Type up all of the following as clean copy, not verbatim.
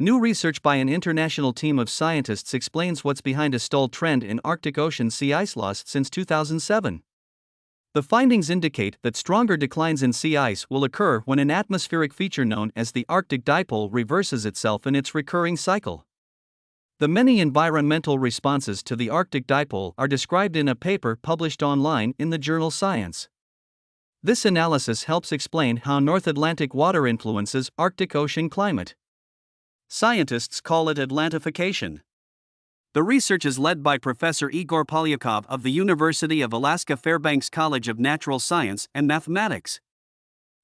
New research by an international team of scientists explains what's behind a stalled trend in Arctic Ocean sea ice loss since 2007. The findings indicate that stronger declines in sea ice will occur when an atmospheric feature known as the Arctic dipole reverses itself in its recurring cycle. The many environmental responses to the Arctic dipole are described in a paper published online in the journal Science. This analysis helps explain how North Atlantic water influences Arctic Ocean climate. Scientists call it Atlantification. The research is led by Professor Igor Polyakov of the University of Alaska Fairbanks College of Natural Science and Mathematics.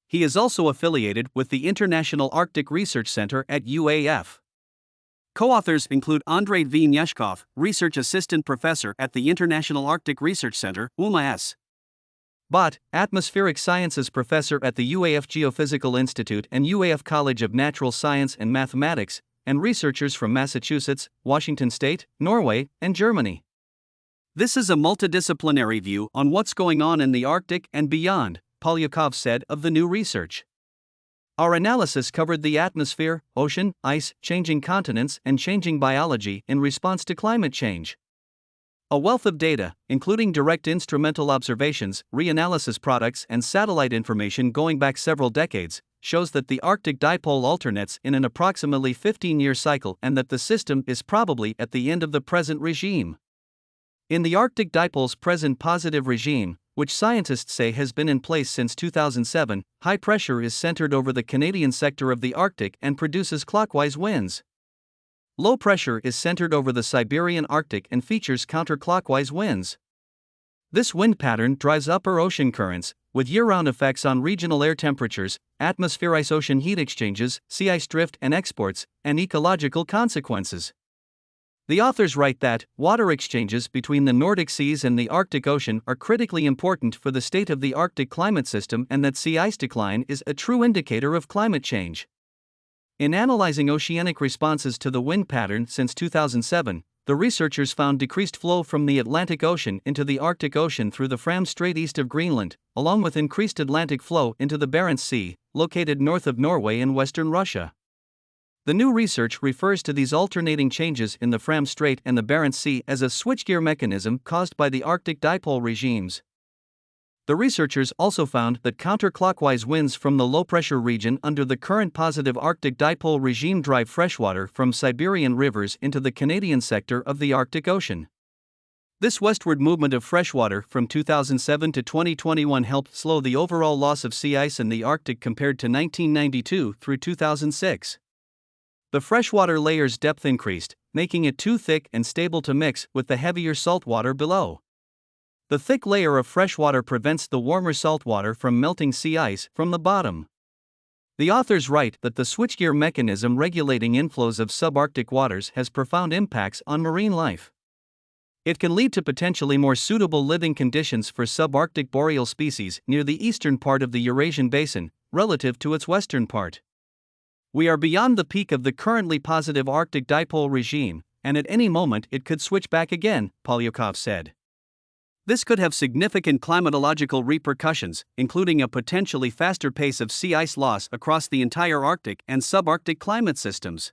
He is also affiliated with the International Arctic Research Center at UAF. Co-authors include Andrei Vinyashkov, Research Assistant Professor at the International Arctic Research Center, UMAS. Bott, Atmospheric Sciences Professor at the UAF Geophysical Institute and UAF College of Natural Science and Mathematics, and researchers from Massachusetts, Washington State, Norway, and Germany. This is a multidisciplinary view on what's going on in the Arctic and beyond, Polyakov said of the new research. Our analysis covered the atmosphere, ocean, ice, changing continents, and changing biology in response to climate change. A wealth of data, including direct instrumental observations, reanalysis products, and satellite information going back several decades, shows that the Arctic dipole alternates in an approximately 15-year cycle and that the system is probably at the end of the present regime. In the Arctic dipole's present positive regime, which scientists say has been in place since 2007, high pressure is centered over the Canadian sector of the Arctic and produces clockwise winds. Low pressure is centered over the Siberian Arctic and features counterclockwise winds. This wind pattern drives upper ocean currents, with year-round effects on regional air temperatures, atmosphere ice-ocean heat exchanges, sea ice drift and exports, and ecological consequences. The authors write that water exchanges between the Nordic Seas and the Arctic Ocean are critically important for the state of the Arctic climate system and that sea ice decline is a true indicator of climate change. In analyzing oceanic responses to the wind pattern since 2007, the researchers found decreased flow from the Atlantic Ocean into the Arctic Ocean through the Fram Strait east of Greenland, along with increased Atlantic flow into the Barents Sea, located north of Norway and western Russia. The new research refers to these alternating changes in the Fram Strait and the Barents Sea as a switchgear mechanism caused by the Arctic dipole regimes. The researchers also found that counterclockwise winds from the low-pressure region under the current positive Arctic dipole regime drive freshwater from Siberian rivers into the Canadian sector of the Arctic Ocean. This westward movement of freshwater from 2007 to 2021 helped slow the overall loss of sea ice in the Arctic compared to 1992 through 2006. The freshwater layer's depth increased, making it too thick and stable to mix with the heavier saltwater below. The thick layer of freshwater prevents the warmer saltwater from melting sea ice from the bottom. The authors write that the switchgear mechanism regulating inflows of subarctic waters has profound impacts on marine life. It can lead to potentially more suitable living conditions for subarctic boreal species near the eastern part of the Eurasian basin, relative to its western part. We are beyond the peak of the currently positive Arctic dipole regime, and at any moment it could switch back again, Polyakov said. This could have significant climatological repercussions, including a potentially faster pace of sea ice loss across the entire Arctic and subarctic climate systems.